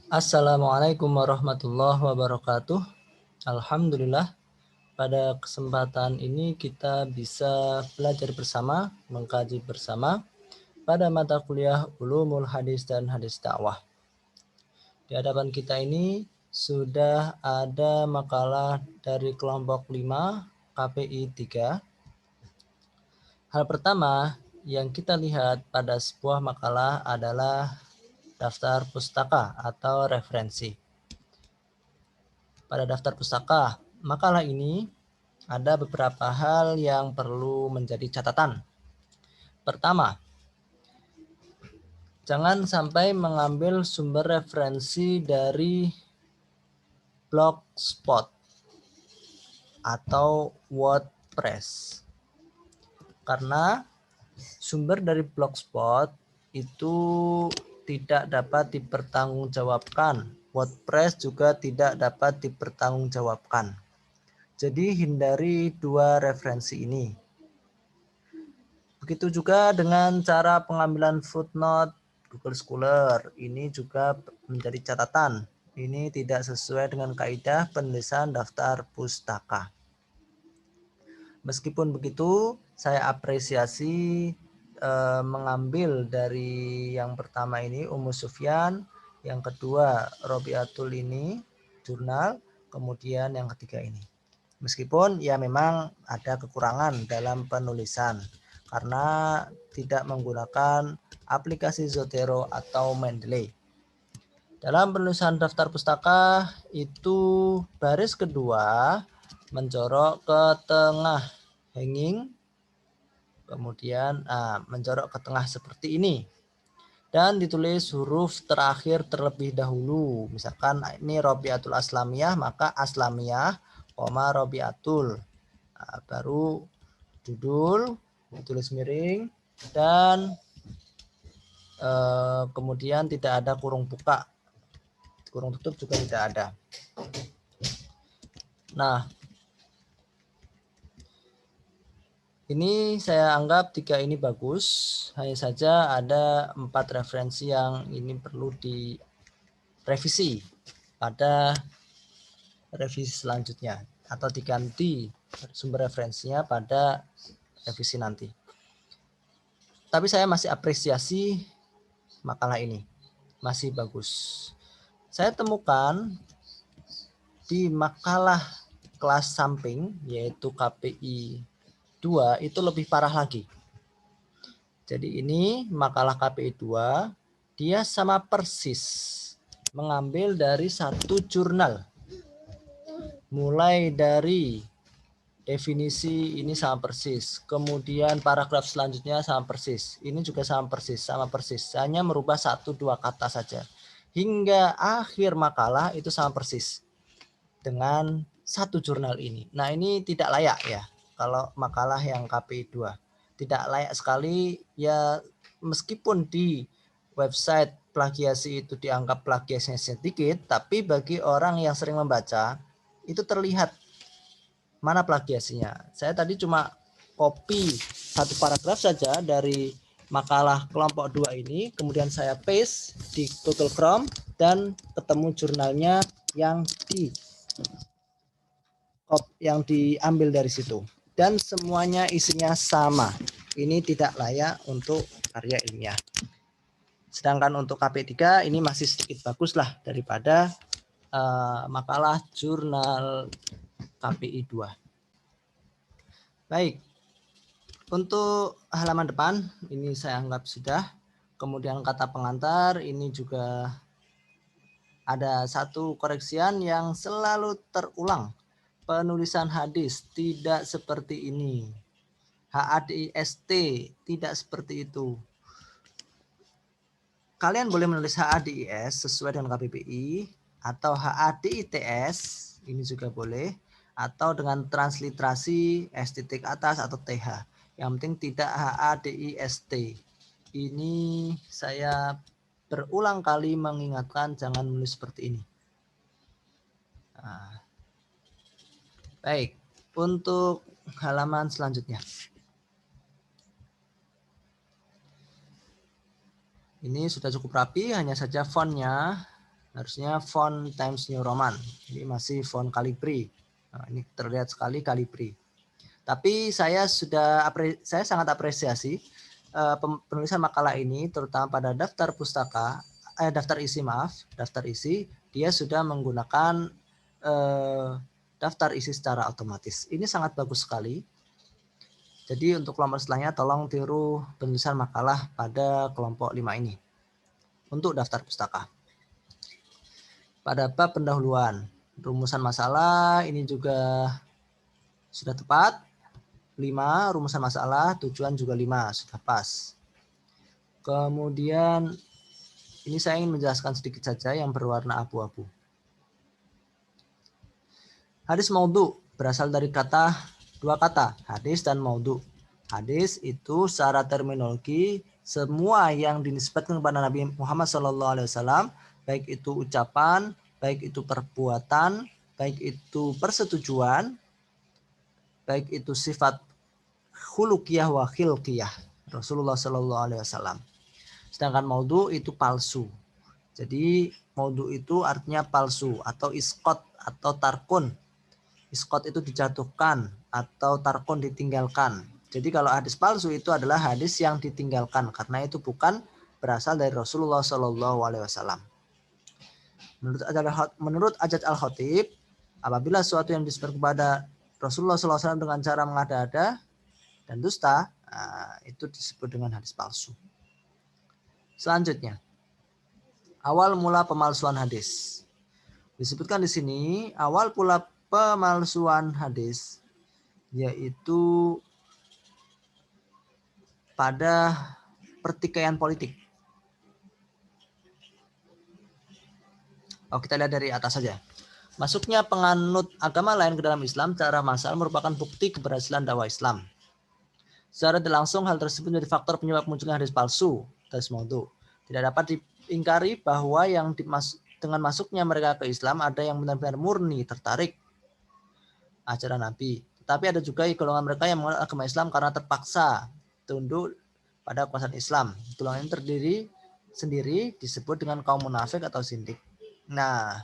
Assalamualaikum warahmatullahi wabarakatuh. Alhamdulillah, pada kesempatan ini kita bisa belajar bersama, mengkaji bersama pada mata kuliah Ulumul Hadis dan Hadis Dakwah. Di hadapan kita ini sudah ada makalah dari kelompok 5 KPI 3. Hal pertama yang kita lihat pada sebuah makalah adalah daftar pustaka atau referensi. Pada daftar pustaka, makalah ini ada beberapa hal yang perlu menjadi catatan. Pertama, jangan sampai mengambil sumber referensi dari Blogspot atau WordPress. Karena sumber dari Blogspot itu tidak dapat dipertanggungjawabkan. WordPress juga tidak dapat dipertanggungjawabkan. Jadi hindari dua referensi ini. Begitu juga dengan cara pengambilan footnote Google Scholar. Ini juga menjadi catatan. Ini tidak sesuai dengan kaidah penulisan daftar pustaka. Meskipun begitu, saya apresiasi mengambil dari yang pertama ini Ummu Sufyan, yang kedua Robiatul ini jurnal, kemudian yang ketiga ini. Meskipun ya memang ada kekurangan dalam penulisan karena tidak menggunakan aplikasi Zotero atau Mendeley. Dalam penulisan daftar pustaka itu baris kedua menjorok ke tengah hanging, kemudian menjorok ke tengah seperti ini. Dan ditulis huruf terakhir terlebih dahulu. Misalkan ini Robiatul Aslamiyah, maka Aslamiyah, Robiatul. Baru judul, ditulis miring, dan kemudian tidak ada kurung buka. Kurung tutup juga tidak ada. Nah, ini saya anggap 3 ini bagus, hanya saja ada 4 referensi yang ini perlu direvisi pada revisi selanjutnya atau diganti sumber referensinya pada revisi nanti. Tapi saya masih apresiasi makalah ini, masih bagus. Saya temukan di makalah kelas samping yaitu KPI 2 itu lebih parah lagi. Jadi ini makalah KPI 2, dia sama persis mengambil dari satu jurnal. Mulai dari definisi ini sama persis, kemudian paragraf selanjutnya sama persis, ini juga sama persis, hanya merubah 1-2 kata saja. Hingga akhir makalah itu sama persis dengan satu jurnal ini. Nah, ini tidak layak ya kalau makalah yang KPI 2. Tidak layak sekali ya, meskipun di website plagiasi itu dianggap plagiasinya sedikit, tapi bagi orang yang sering membaca itu terlihat mana plagiasinya. Saya tadi cuma copy satu paragraf saja dari makalah kelompok 2 ini, kemudian saya paste di Google Chrome dan ketemu jurnalnya yang diambil dari situ, dan semuanya isinya sama. Ini tidak layak untuk karya ilmiah. Sedangkan untuk KP3 ini masih sedikit bagus lah daripada makalah jurnal KPI 2. Baik, untuk halaman depan ini saya anggap sudah. Kemudian kata pengantar ini juga ada satu koreksian yang selalu terulang. Penulisan hadis tidak seperti ini. HADIST tidak seperti itu. Kalian boleh menulis HADIS sesuai dengan KBBI atau HADITS, ini juga boleh, atau dengan transliterasi S titik atas atau TH. Yang penting tidak HADIST. Ini saya berulang kali mengingatkan jangan menulis seperti ini. Nah, baik, untuk halaman selanjutnya. Ini sudah cukup rapi, hanya saja fontnya Harusnya font Times New Roman. Ini masih font Calibri. Nah, ini terlihat sekali Calibri. Tapi saya sangat apresiasi penulisan makalah ini, terutama pada daftar pustaka, daftar isi, dia sudah menggunakan daftar isi secara otomatis. Ini sangat bagus sekali. Jadi untuk kelompok setelahnya tolong tiru penulisan makalah pada kelompok 5 ini untuk daftar pustaka. Pada bab pendahuluan, rumusan masalah ini juga sudah tepat. 5 rumusan masalah, tujuan juga 5, sudah pas. Kemudian ini saya ingin menjelaskan sedikit saja yang berwarna abu-abu. Hadis maudhu berasal dari dua kata, hadis dan maudhu. Hadis itu secara terminologi semua yang dinisbatkan kepada Nabi Muhammad SAW, baik itu ucapan, baik itu perbuatan, baik itu persetujuan, baik itu sifat khuluqiyah wa khilqiyah Rasulullah SAW. Sedangkan maudhu itu palsu. Jadi maudhu itu artinya palsu atau iskot atau tarkun. Iskot itu dijatuhkan atau tarkun ditinggalkan. Jadi kalau hadis palsu itu adalah hadis yang ditinggalkan karena itu bukan berasal dari Rasulullah SAW. Menurut Ajaj Al-Khatib, apabila sesuatu yang disebut kepada Rasulullah SAW dengan cara mengada-ada dan dusta, itu disebut dengan hadis palsu. Selanjutnya, awal mula pemalsuan hadis. Disebutkan di sini awal pula pemalsuan hadis yaitu pada pertikaian politik. Kita lihat dari atas saja. Masuknya penganut agama lain ke dalam Islam secara massal merupakan bukti keberhasilan dakwah Islam. Secara tidak langsung hal tersebut menjadi faktor penyebab munculnya hadis palsu, hadis maudhu. Tidak dapat diingkari bahwa yang dengan masuknya mereka ke Islam ada yang benar-benar murni tertarik ajaran Nabi. Tetapi ada juga golongan mereka yang mengenal agama Islam karena terpaksa tunduk pada kekuasaan Islam. Golongan ini terdiri sendiri disebut dengan kaum munafik atau sindik. Nah,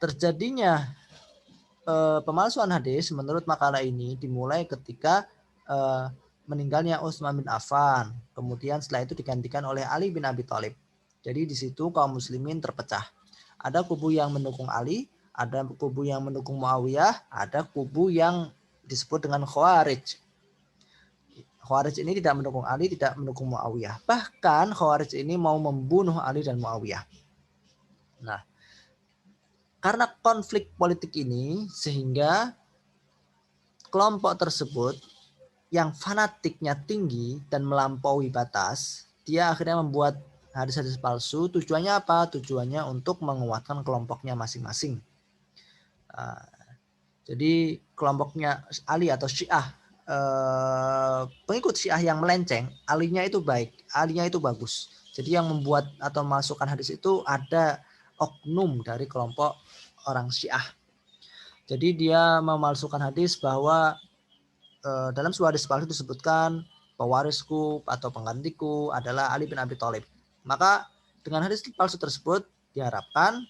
terjadinya pemalsuan hadis menurut makalah ini dimulai ketika meninggalnya Utsman bin Affan. Kemudian setelah itu digantikan oleh Ali bin Abi Thalib. Jadi di situ kaum muslimin terpecah. Ada kubu yang mendukung Ali, ada kubu yang mendukung Muawiyah, ada kubu yang disebut dengan Khawarij. Khawarij ini tidak mendukung Ali, tidak mendukung Muawiyah. Bahkan Khawarij ini mau membunuh Ali dan Muawiyah. Nah, karena konflik politik ini sehingga kelompok tersebut yang fanatiknya tinggi dan melampaui batas, dia akhirnya membuat hadis-hadis palsu. Tujuannya apa? Tujuannya untuk menguatkan kelompoknya masing-masing. Jadi kelompoknya Ali atau Syiah, pengikut Syiah yang melenceng, alinya itu baik, alinya itu bagus. Jadi yang membuat atau memasukkan hadis itu ada oknum dari kelompok orang Syiah. Jadi dia memalsukan hadis bahwa dalam sebuah hadis palsu disebutkan pewarisku atau penggantiku adalah Ali bin Abi Thalib. Maka dengan hadis palsu tersebut diharapkan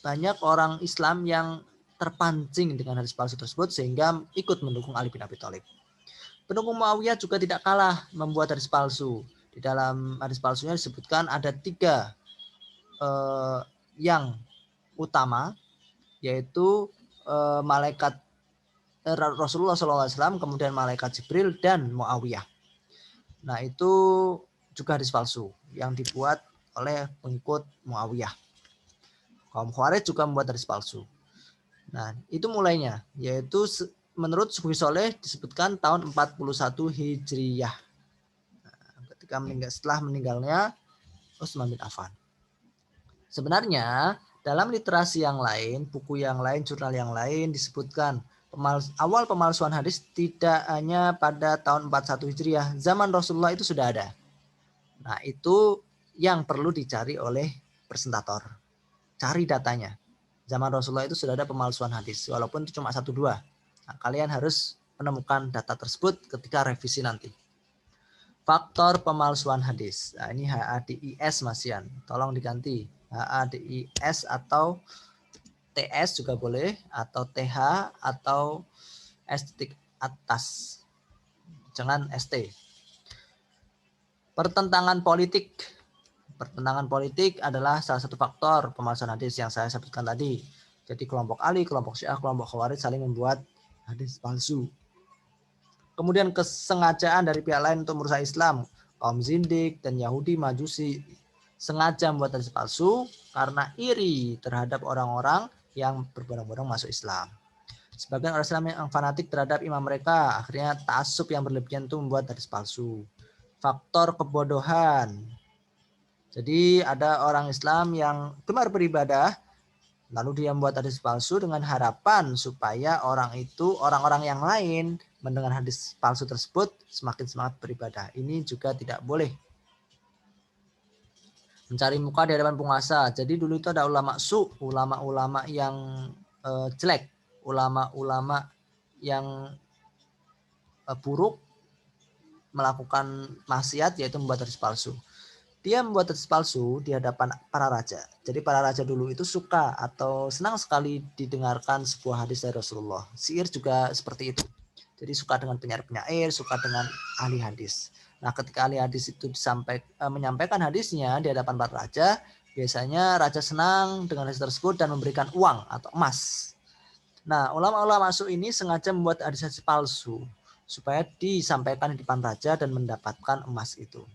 banyak orang Islam yang terpancing dengan hadis palsu tersebut sehingga ikut mendukung Ali bin Abi Thalib. Pendukung Muawiyah juga tidak kalah membuat hadis palsu. Di dalam hadis palsunya disebutkan ada 3 yang utama, yaitu malaikat Rasulullah SAW, kemudian malaikat Jibril dan Muawiyah. Nah, itu juga hadis palsu yang dibuat oleh pengikut Muawiyah. Kaum Khawarij juga membuat hadis palsu. Nah, itu mulainya, yaitu menurut Sufi Soleh disebutkan tahun 41 Hijriyah. Ketika setelah meninggalnya Utsman bin Affan. Sebenarnya dalam literasi yang lain, buku yang lain, jurnal yang lain disebutkan awal pemalsuan hadis tidak hanya pada tahun 41 Hijriah, zaman Rasulullah itu sudah ada. Nah, itu yang perlu dicari oleh presentator. Cari datanya. Zaman Rasulullah itu sudah ada pemalsuan hadis, walaupun itu cuma 1-2. Nah, kalian harus menemukan data tersebut ketika revisi nanti. Faktor pemalsuan hadis. Nah, ini HADIS Mas Yan. Tolong diganti. HADIS atau TS juga boleh, atau TH atau S titik atas. Jangan ST. Pertentangan politik. Pertentangan politik adalah salah satu faktor pemalsuan hadis yang saya sebutkan tadi. Jadi kelompok Ali, kelompok Syiah, kelompok Khawarij saling membuat hadis palsu. Kemudian kesengajaan dari pihak lain untuk merusak Islam. Kaum Zindik dan Yahudi Majusi sengaja membuat hadis palsu karena iri terhadap orang-orang yang berbondong-bondong masuk Islam. Sebagian orang Islam yang fanatik terhadap imam mereka, akhirnya ta'assub yang berlebihan itu membuat hadis palsu. Faktor kebodohan. Jadi ada orang Islam yang gemar beribadah, lalu dia membuat hadis palsu dengan harapan supaya orang-orang yang lain mendengar hadis palsu tersebut semakin semangat beribadah. Ini juga tidak boleh. Mencari muka di hadapan penguasa. Jadi dulu itu ada ulama-ulama yang jelek, ulama-ulama yang buruk, melakukan maksiat, yaitu membuat hadis palsu. Dia membuat hadis palsu di hadapan para raja. Jadi para raja dulu itu suka atau senang sekali didengarkan sebuah hadis dari Rasulullah. Syair juga seperti itu. Jadi suka dengan penyair-penyair, suka dengan ahli hadis. Nah, ketika ahli hadis itu menyampaikan hadisnya di hadapan para raja, biasanya raja senang dengan hadis tersebut dan memberikan uang atau emas. Nah, ulama-ulama masuk ini sengaja membuat hadis-hadis palsu supaya disampaikan di depan raja dan mendapatkan emas itu.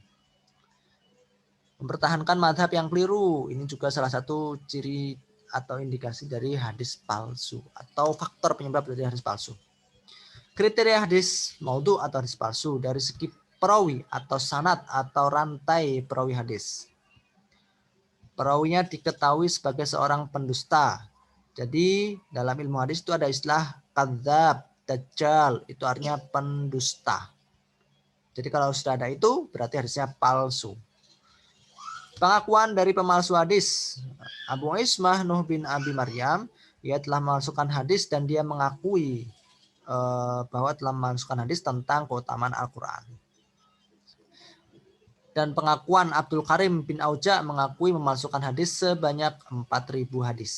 Mempertahankan madhab yang keliru, ini juga salah satu ciri atau indikasi dari hadis palsu atau faktor penyebab dari hadis palsu. Kriteria hadis maudhu atau hadis palsu dari segi perawi atau sanad atau rantai perawi hadis. Perawinya diketahui sebagai seorang pendusta. Jadi dalam ilmu hadis itu ada istilah kadzab, dajjal, itu artinya pendusta. Jadi kalau sudah ada itu berarti hadisnya palsu. Pengakuan dari pemalsu hadis. Abu Ismah Nuh bin Abi Maryam, ia telah memalsukan hadis dan dia mengakui bahwa telah memalsukan hadis tentang keutamaan Al-Quran. Dan pengakuan Abdul Karim bin Auja mengakui memalsukan hadis sebanyak 4.000 hadis.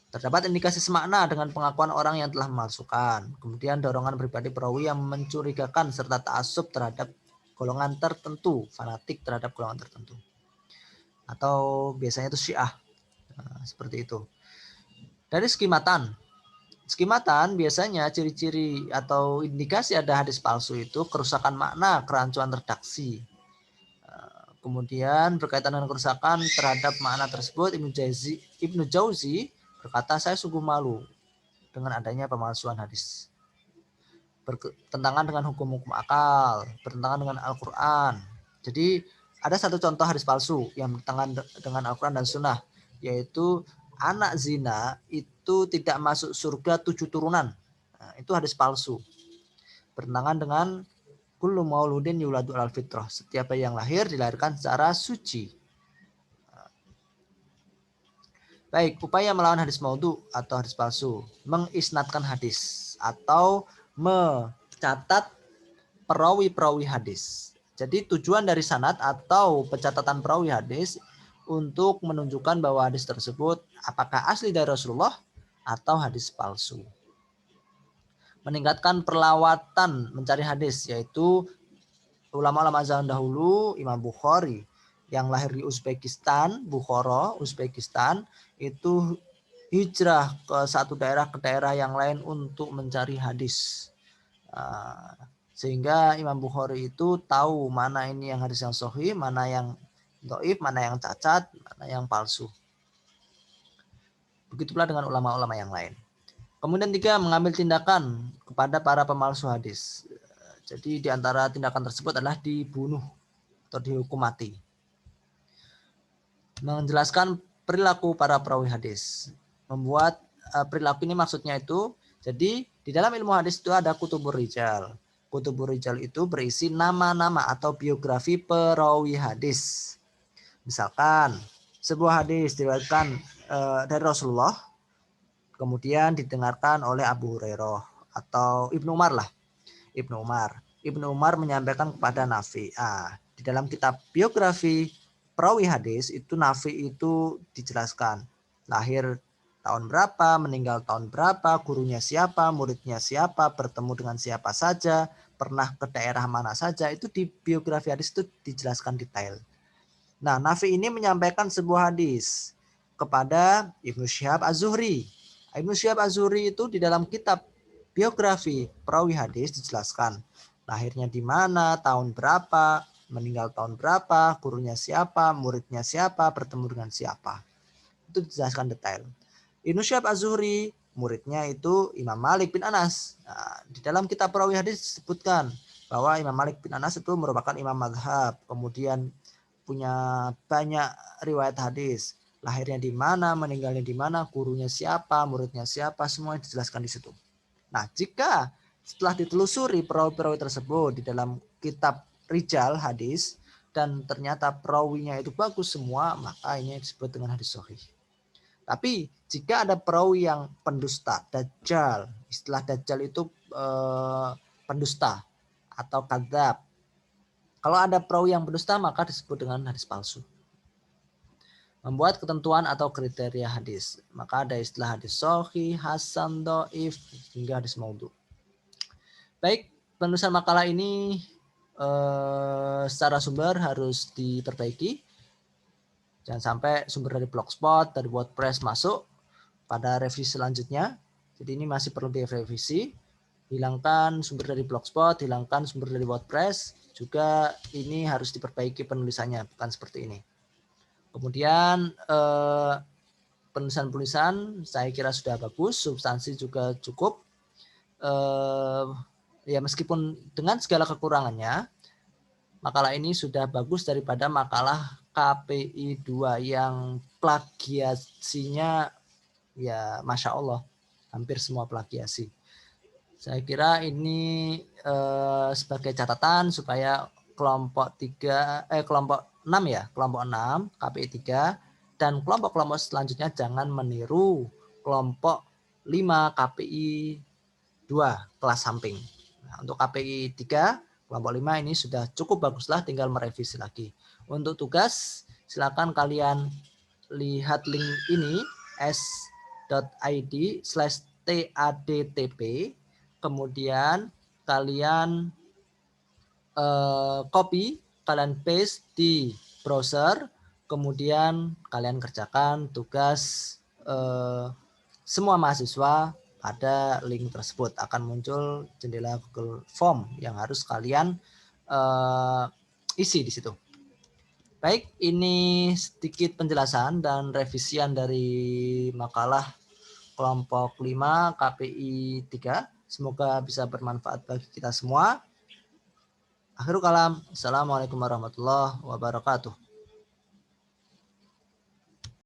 Terdapat indikasi semakna dengan pengakuan orang yang telah memalsukan. Kemudian dorongan pribadi perawi yang mencurigakan serta ta'assub terhadap golongan tertentu, fanatik terhadap golongan tertentu. Atau biasanya itu Syiah. Nah, seperti itu. Dari skimatan biasanya ciri-ciri atau indikasi ada hadis palsu itu kerusakan makna, kerancuan redaksi. Kemudian berkaitan dengan kerusakan terhadap makna tersebut, Ibnu Jauzi berkata, saya sungguh malu dengan adanya pemalsuan hadis. Bertentangan dengan hukum-hukum akal, bertentangan dengan Al-Quran. Jadi ada satu contoh hadis palsu yang bertentangan dengan Al-Quran dan Sunnah, yaitu anak zina itu tidak masuk surga 7 turunan. Nah, itu hadis palsu. Bertentangan dengan kullu mauludin yuladu alal fitrah. Setiap bayi yang lahir dilahirkan secara suci. Baik, upaya melawan hadis maudhu atau hadis palsu. Mengisnadkan hadis atau mencatat perawi-perawi hadis. Jadi tujuan dari sanad atau pencatatan perawi hadis untuk menunjukkan bahwa hadis tersebut apakah asli dari Rasulullah atau hadis palsu. Meningkatkan perlawatan mencari hadis, yaitu ulama-ulama zaman dahulu, Imam Bukhari yang lahir di Uzbekistan, Bukhara, Uzbekistan, itu hijrah ke satu daerah ke daerah yang lain untuk mencari hadis. Sehingga Imam Bukhari itu tahu mana ini yang hadis yang sahih, mana yang dhaif, mana yang cacat, mana yang palsu. Begitu pula dengan ulama-ulama yang lain. Kemudian 3, mengambil tindakan kepada para pemalsu hadis. Jadi di antara tindakan tersebut adalah dibunuh atau dihukum mati. Menjelaskan perilaku para perawi hadis. Membuat perilaku ini maksudnya itu, jadi di dalam ilmu hadis itu ada kutubur rijal. Kutubur rijal itu berisi nama-nama atau biografi perawi hadis. Misalkan sebuah hadis diriwayatkan dari Rasulullah, kemudian didengarkan oleh Abu Hurairah atau Ibnu Umar lah. Ibnu Umar. Ibnu Umar menyampaikan kepada Nafi. Di dalam kitab biografi perawi hadis itu Nafi itu dijelaskan lahir tahun berapa, meninggal tahun berapa, gurunya siapa, muridnya siapa, bertemu dengan siapa saja, pernah ke daerah mana saja, itu di biografi hadis itu dijelaskan detail. Nah, Nafi ini menyampaikan sebuah hadis kepada Ibnu Syihab Az-Zuhri. Ibnu Syihab Az-Zuhri itu di dalam kitab biografi perawi hadis dijelaskan lahirnya di mana, tahun berapa, meninggal tahun berapa, gurunya siapa, muridnya siapa, bertemu dengan siapa. Itu dijelaskan detail. Ibnu Syihab Az-Zuhri, muridnya itu Imam Malik bin Anas. Nah, di dalam kitab perawi hadis disebutkan bahwa Imam Malik bin Anas itu merupakan imam mazhab, kemudian punya banyak riwayat hadis. Lahirnya di mana, meninggalnya di mana, gurunya siapa, muridnya siapa, semua dijelaskan di situ. Nah, jika setelah ditelusuri perawi-perawi tersebut di dalam kitab rijal hadis dan ternyata perawinya itu bagus semua, maka ini disebut dengan hadis sahih. Tapi jika ada perawi yang pendusta, dajjal, istilah dajjal itu pendusta atau kadzab. Kalau ada perawi yang pendusta maka disebut dengan hadis palsu. Membuat ketentuan atau kriteria hadis. Maka ada istilah hadis sahih, hasan, dhaif, hingga hadis maudhu. Baik, penulisan makalah ini secara sumber harus diperbaiki. Jangan sampai sumber dari Blogspot, dari WordPress masuk pada revisi selanjutnya. Jadi ini masih perlu direvisi. Hilangkan sumber dari Blogspot, hilangkan sumber dari WordPress. Juga ini harus diperbaiki penulisannya, bukan seperti ini. Kemudian penulisan-penulisan saya kira sudah bagus, substansi juga cukup. Ya meskipun dengan segala kekurangannya, makalah ini sudah bagus daripada makalah KPI 2 yang plagiasinya ya Masya Allah, hampir semua plagiasi. Saya kira ini sebagai catatan supaya kelompok 6 ya, kelompok 6 KPI 3 dan kelompok-kelompok selanjutnya jangan meniru kelompok 5 KPI 2 kelas samping. Nah, untuk KPI 3 kelompok 5 ini sudah cukup baguslah, tinggal merevisi lagi. Untuk tugas silakan kalian lihat link ini s.id/tadtp, kemudian kalian copy, kalian paste di browser, kemudian kalian kerjakan tugas semua mahasiswa. Pada link tersebut akan muncul jendela Google Form yang harus kalian isi di situ. Baik, ini sedikit penjelasan dan revisian dari makalah kelompok 5 KPI 3. Semoga bisa bermanfaat bagi kita semua. Akhirul kalam, assalamualaikum warahmatullahi wabarakatuh.